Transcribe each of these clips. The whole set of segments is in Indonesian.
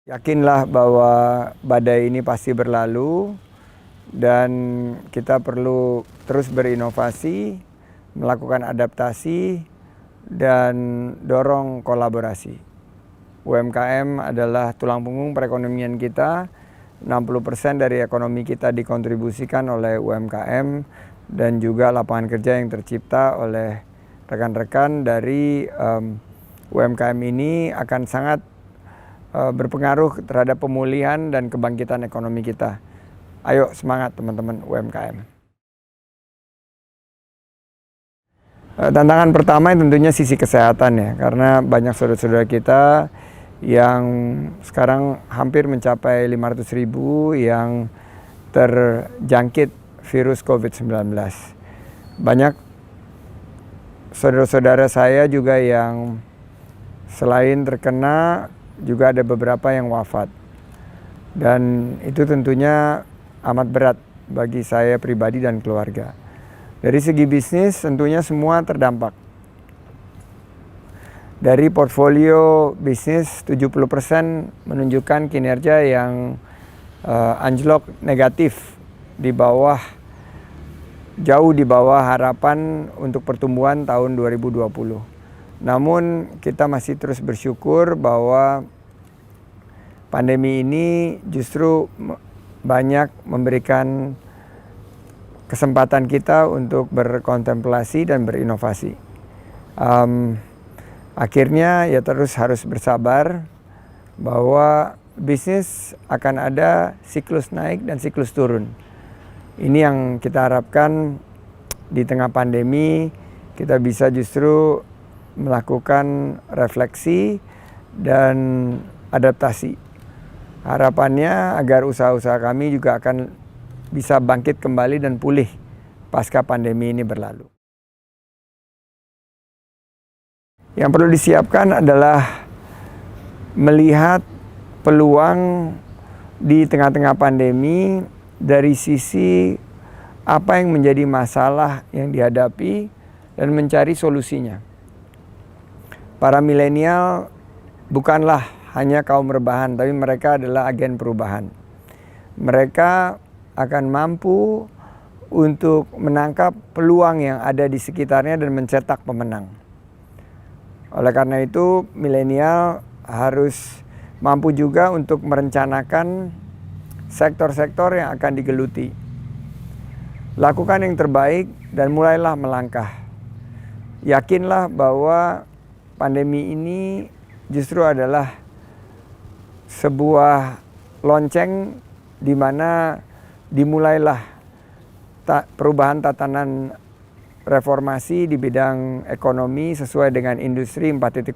Yakinlah bahwa badai ini pasti berlalu dan kita perlu terus berinovasi, melakukan adaptasi, dan dorong kolaborasi. UMKM adalah tulang punggung perekonomian kita. 60% dari ekonomi kita dikontribusikan oleh UMKM dan juga lapangan kerja yang tercipta oleh rekan-rekan dari UMKM ini akan sangat berpengaruh terhadap pemulihan dan kebangkitan ekonomi kita. Ayo semangat teman-teman UMKM. Tantangan pertama tentunya sisi kesehatan ya, karena banyak saudara-saudara kita yang sekarang hampir mencapai 500.000 yang terjangkit virus COVID-19. Banyak saudara-saudara saya juga yang selain terkena juga ada beberapa yang wafat. Dan itu tentunya amat berat bagi saya pribadi dan keluarga. Dari segi bisnis tentunya semua terdampak. Dari portfolio bisnis 70% menunjukkan kinerja yang anjlok negatif jauh di bawah harapan untuk pertumbuhan tahun 2020. Namun kita masih terus bersyukur bahwa pandemi ini justru banyak memberikan kesempatan kita untuk berkontemplasi dan berinovasi. Akhirnya ya terus harus bersabar bahwa bisnis akan ada siklus naik dan siklus turun. Ini yang kita harapkan di tengah pandemi kita bisa justru melakukan refleksi dan adaptasi. Harapannya agar usaha-usaha kami juga akan bisa bangkit kembali dan pulih pasca pandemi ini berlalu. Yang perlu disiapkan adalah melihat peluang di tengah-tengah pandemi dari sisi apa yang menjadi masalah yang dihadapi dan mencari solusinya. Para milenial bukanlah hanya kaum rebahan, tapi mereka adalah agen perubahan. Mereka akan mampu untuk menangkap peluang yang ada di sekitarnya dan mencetak pemenang. Oleh karena itu, milenial harus mampu juga untuk merencanakan sektor-sektor yang akan digeluti. Lakukan yang terbaik dan mulailah melangkah. Yakinlah bahwa pandemi ini justru adalah sebuah lonceng di mana dimulailah perubahan tatanan reformasi di bidang ekonomi sesuai dengan industri 4.0.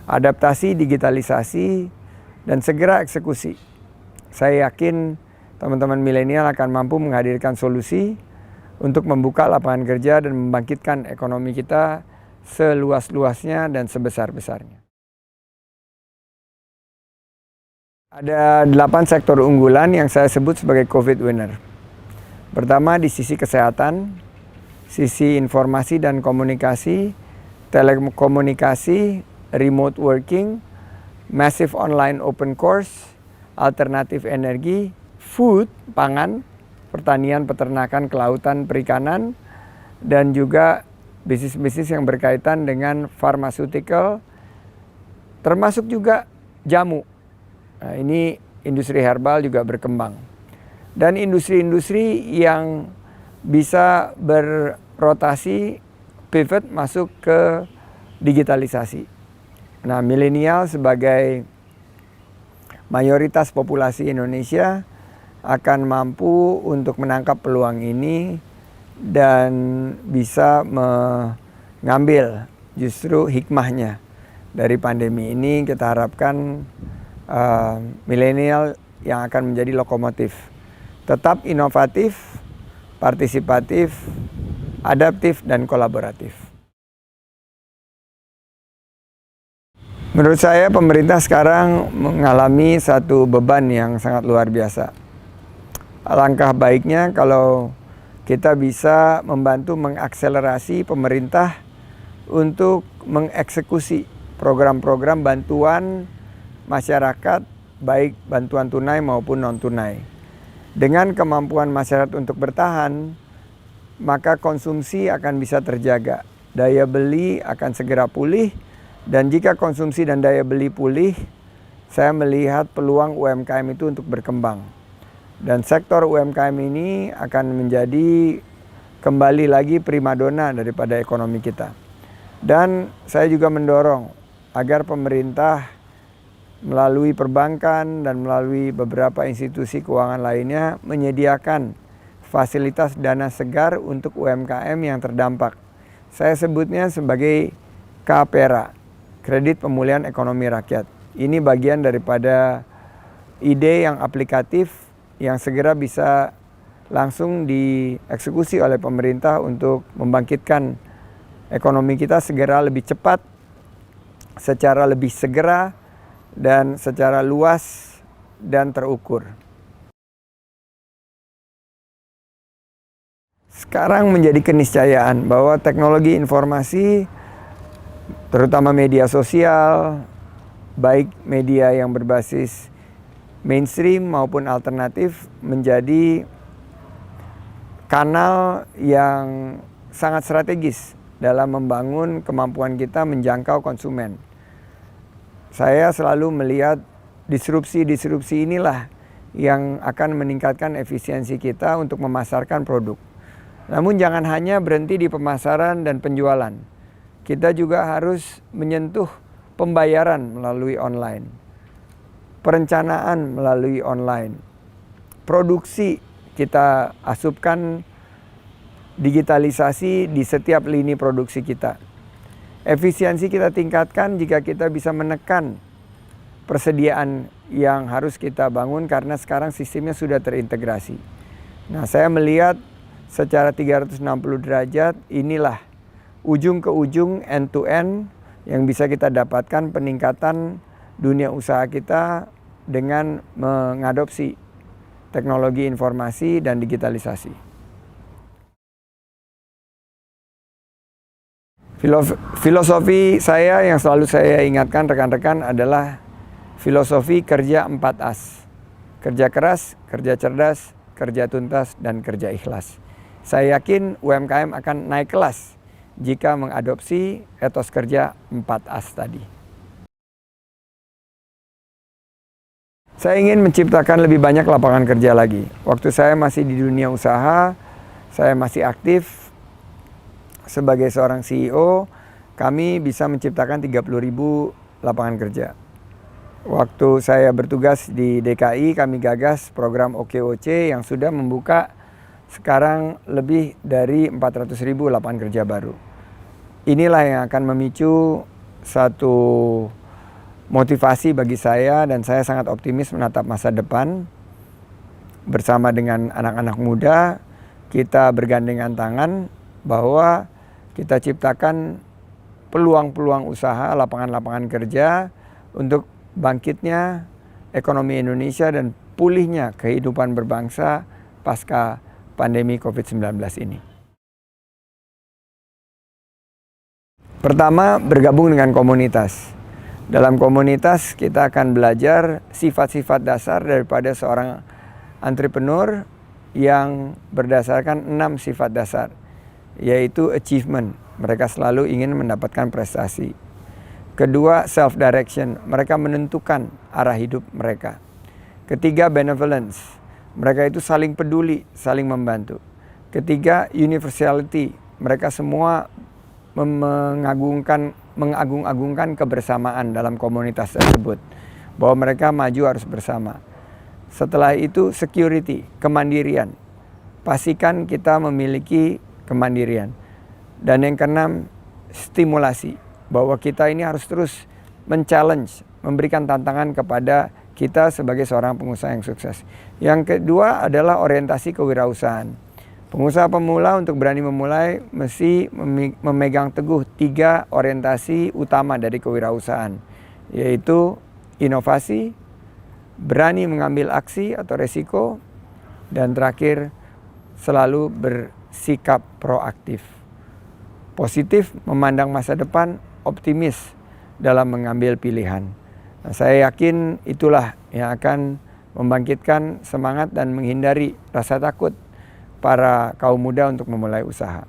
Adaptasi, digitalisasi, dan segera eksekusi. Saya yakin teman-teman milenial akan mampu menghadirkan solusi untuk membuka lapangan kerja dan membangkitkan ekonomi kita seluas-luasnya dan sebesar-besarnya. Ada 8 sektor unggulan yang saya sebut sebagai COVID winner. Pertama di sisi kesehatan, sisi informasi dan komunikasi, telekomunikasi, remote working, massive online open course, alternatif energi, food, pangan, pertanian, peternakan, kelautan, perikanan, dan juga bisnis-bisnis yang berkaitan dengan pharmaceutical, termasuk juga jamu. Nah, ini industri herbal juga berkembang. Dan industri-industri yang bisa berrotasi, pivot masuk ke digitalisasi. Nah, milenial sebagai mayoritas populasi Indonesia akan mampu untuk menangkap peluang ini dan bisa mengambil justru hikmahnya dari pandemi ini. Kita harapkan milenial yang akan menjadi lokomotif, tetap inovatif, partisipatif, adaptif, dan kolaboratif. Menurut saya pemerintah sekarang mengalami satu beban yang sangat luar biasa. Alangkah baiknya kalau kita bisa membantu mengakselerasi pemerintah untuk mengeksekusi program-program bantuan masyarakat baik bantuan tunai maupun non-tunai. Dengan kemampuan masyarakat untuk bertahan, maka konsumsi akan bisa terjaga, daya beli akan segera pulih, dan jika konsumsi dan daya beli pulih, saya melihat peluang UMKM itu untuk berkembang. Dan sektor UMKM ini akan menjadi kembali lagi primadona daripada ekonomi kita. Dan saya juga mendorong agar pemerintah melalui perbankan dan melalui beberapa institusi keuangan lainnya menyediakan fasilitas dana segar untuk UMKM yang terdampak. Saya sebutnya sebagai KPERA, Kredit Pemulihan Ekonomi Rakyat. Ini bagian daripada ide yang aplikatif yang segera bisa langsung dieksekusi oleh pemerintah untuk membangkitkan ekonomi kita segera lebih cepat, secara lebih segera, dan secara luas dan terukur. Sekarang menjadi keniscayaan bahwa teknologi informasi, terutama media sosial, baik media yang berbasis mainstream maupun alternatif, menjadi kanal yang sangat strategis dalam membangun kemampuan kita menjangkau konsumen. Saya selalu melihat disrupsi inilah yang akan meningkatkan efisiensi kita untuk memasarkan produk. Namun jangan hanya berhenti di pemasaran dan penjualan. Kita juga harus menyentuh pembayaran melalui online, perencanaan melalui online, produksi kita asupkan digitalisasi di setiap lini produksi kita. Efisiensi kita tingkatkan jika kita bisa menekan persediaan yang harus kita bangun karena sekarang sistemnya sudah terintegrasi. Nah, saya melihat secara 360 derajat inilah ujung ke ujung end to end yang bisa kita dapatkan peningkatan dunia usaha kita dengan mengadopsi teknologi informasi dan digitalisasi. Filosofi saya yang selalu saya ingatkan rekan-rekan adalah filosofi kerja 4As. Kerja keras, kerja cerdas, kerja tuntas, dan kerja ikhlas. Saya yakin UMKM akan naik kelas jika mengadopsi etos kerja 4As tadi. Saya ingin menciptakan lebih banyak lapangan kerja lagi. Waktu saya masih di dunia usaha, saya masih aktif sebagai seorang CEO, kami bisa menciptakan 30.000 lapangan kerja. Waktu saya bertugas di DKI, kami gagas program OKOC yang sudah membuka sekarang lebih dari 400.000 lapangan kerja baru. Inilah yang akan memicu satu motivasi bagi saya dan saya sangat optimis menatap masa depan. Bersama dengan anak-anak muda, kita bergandengan tangan bahwa kita ciptakan peluang-peluang usaha, lapangan-lapangan kerja untuk bangkitnya ekonomi Indonesia dan pulihnya kehidupan berbangsa pasca pandemi COVID-19 ini. Pertama, bergabung dengan komunitas. Dalam komunitas kita akan belajar sifat-sifat dasar daripada seorang entrepreneur yang berdasarkan 6 sifat dasar, yaitu achievement, mereka selalu ingin mendapatkan prestasi. Kedua, self-direction, mereka menentukan arah hidup mereka. Ketiga, benevolence, mereka itu saling peduli, saling membantu. Ketiga, universality, mereka semua mengagung-agungkan kebersamaan dalam komunitas tersebut, bahwa mereka maju harus bersama. Setelah itu, security, kemandirian, pastikan kita memiliki kemandirian. Dan yang keenam, stimulasi, bahwa kita ini harus terus men-challenge, memberikan tantangan kepada kita sebagai seorang pengusaha yang sukses. Yang kedua adalah orientasi kewirausahaan. Pengusaha pemula untuk berani memulai mesti memegang teguh 3 orientasi utama dari kewirausahaan, yaitu inovasi, berani mengambil aksi atau resiko, dan terakhir selalu bersikap proaktif. Positif memandang masa depan, optimis dalam mengambil pilihan. Nah, saya yakin itulah yang akan membangkitkan semangat dan menghindari rasa takut para kaum muda untuk memulai usaha.